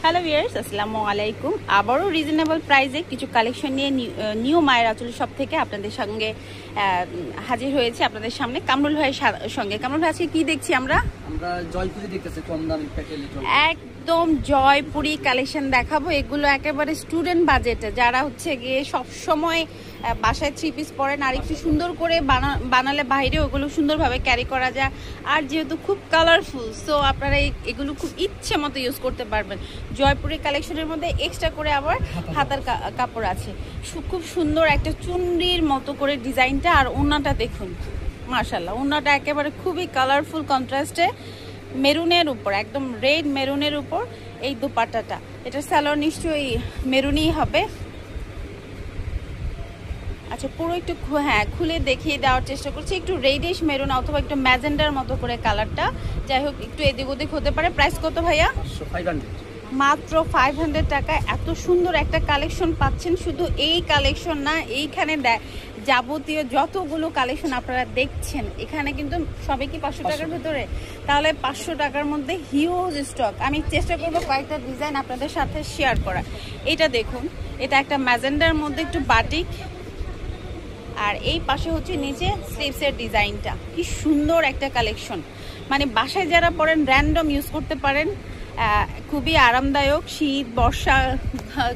Hello viewers, আসসালামু আলাইকুম। আবারও রিজনেবল প্রাইসে কিছু কালেকশন নিয়ে নিউ মায়ের আঁচল শপ থেকে আপনাদের সঙ্গে হাজির হয়েছে আপনাদের সামনে কামরুল ভাইয়ের সঙ্গে। কামরুল ভাই, আজকে কি দেখছি আমরা জয়পুরি দেখতেছি, কম দামি প্যাকেজ। একদম জয়পুরি কালেকশন দেখাবো। এগুলো একেবারে স্টুডেন্ট বাজেটে, যারা হচ্ছে গিয়ে সবসময় বাসায় 3 পিস পরেন আর একটু সুন্দর করে বানালে বাইরে ওগুলো সুন্দরভাবে ক্যারি করা যায়। আর যেহেতু খুব কালারফুল, সো আপনারা এগুলো খুব ইচ্ছে মতো ইউজ করতে পারবেন। জয়পুরি কালেকশনের মধ্যে এক্সট্রা করে আবার হাতার কাপড় আছে, খুব সুন্দর একটা চুনরির মতো করে ডিজাইনটা। আর ওড়নাটা দেখুন, মাশাআল্লাহ, ওড়নাটা একেবারে খুবই কালারফুল কন্ট্রাস্টে মেরুনের উপর, একদম রেড মেরুনের উপর এই দুপাট্টাটা। এটা সালোয়ার নিশ্চয়ই মেরুনই হবে। আচ্ছা, পুরো একটু খুলে দেখিয়ে দেওয়ার চেষ্টা করছি। একটু রেডিশ মেরুন অথবা একটু ম্যাজেন্ডার মতো করে কালারটা, যাই হোক একটু এদিক ওদিক হতে পারে। প্রাইস কত ভাইয়া? মাত্র 500 টাকায় এত সুন্দর একটা কালেকশন পাচ্ছেন। শুধু এই কালেকশন না, এইখানে যাবতীয় যতগুলো কালেকশন আপনারা দেখছেন এখানে কিন্তু সবই কি 500 টাকার ভেতরে? তাহলে 500 টাকার মধ্যে হিউজ স্টক। আমি চেষ্টা করবো কয়েকটা ডিজাইন আপনাদের সাথে শেয়ার করা। এটা দেখুন, এটা একটা ম্যাজেন্ডার মধ্যে একটু বাটিক, আর এই পাশে হচ্ছে নিচে স্লিভসের ডিজাইনটা। কি সুন্দর একটা কালেকশন, মানে বাসায় যারা পরেন র্যান্ডম ইউজ করতে পারেন, খুবই আরামদায়ক। শীত বর্ষা,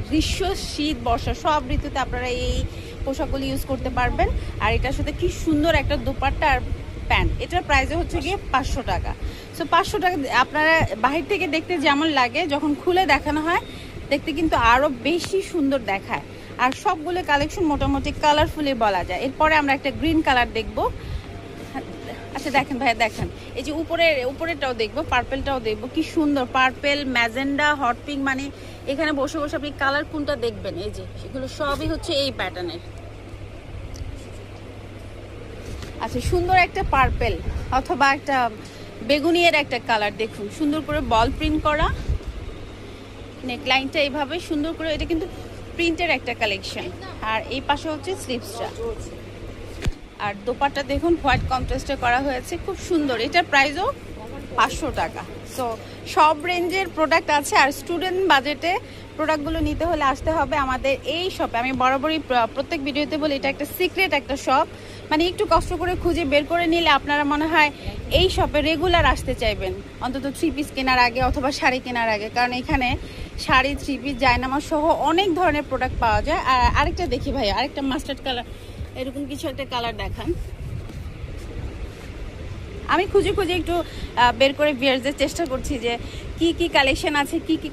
গ্রীষ্ম শীত বর্ষা সব ঋতুতে আপনারা এই পোশাকগুলি ইউজ করতে পারবেন। আর এটার সাথে কি সুন্দর একটা দুপাট্টা আর প্যান্ট। এটার প্রাইসও হচ্ছে গিয়ে 500 টাকা। সো 500 টাকা আপনারা বাহির থেকে দেখতে যেমন লাগে, যখন খুলে দেখানো হয় দেখতে কিন্তু আরও বেশি সুন্দর দেখায়। আর সবগুলো কালেকশন মোটামুটি কালারফুলি বলা যায়। এরপরে আমরা একটা গ্রিন কালার দেখবো। আচ্ছা দেখেন ভাইয়া, দেখেন এই যে উপরেরটাও দেখবো, পার্পেলটাও দেখবো। কি সুন্দর পার্পেল, ম্যাজেন্ডা, হট পিঙ্ক, মানে এখানে বসে বসে আপনি কালার কোনটা দেখবেন। এই যে এগুলো সবই হচ্ছে এই প্যাটার্নের। আচ্ছা, সুন্দর একটা পার্পেল অথবা একটা বেগুনিয়ার একটা কালার দেখুন, সুন্দর করে বল প্রিন্ট করা। নেকলাইনটা এইভাবে সুন্দর করে, এটা কিন্তু প্রিন্টের একটা কালেকশন। আর এই পাশে হচ্ছে স্লিভসটা, আর দোপাট্টা দেখুন হোয়াইট কন্ট্রাস্টে করা হয়েছে, খুব সুন্দর। এটার প্রাইসও 500 টাকা। সো সব রেঞ্জের প্রোডাক্ট আছে। আর স্টুডেন্ট বাজেটে প্রোডাক্টগুলো নিতে হলে আসতে হবে আমাদের এই শপে। আমি বরাবরই প্রত্যেক ভিডিওতে বলি, এটা একটা সিক্রেট একটা শপ, মানে একটু কষ্ট করে খুঁজে বের করে নিলে আপনারা মনে হয় এই শপে রেগুলার আসতে চাইবেন, অন্তত 3 পিস কেনার আগে অথবা শাড়ি কেনার আগে। কারণ এখানে শাড়ি, 3 পিস, জায়নামাজ সহ অনেক ধরনের প্রোডাক্ট পাওয়া যায়। আর আরেকটা দেখি ভাই, আরেকটা মাস্টার্ড কালার, এরকম কিছু একটা কালার দেখান। আমি খুঁজে একটু বের করে ভিউয়ারদের চেষ্টা করছি যে কি কি কালেকশন আছে, কি কি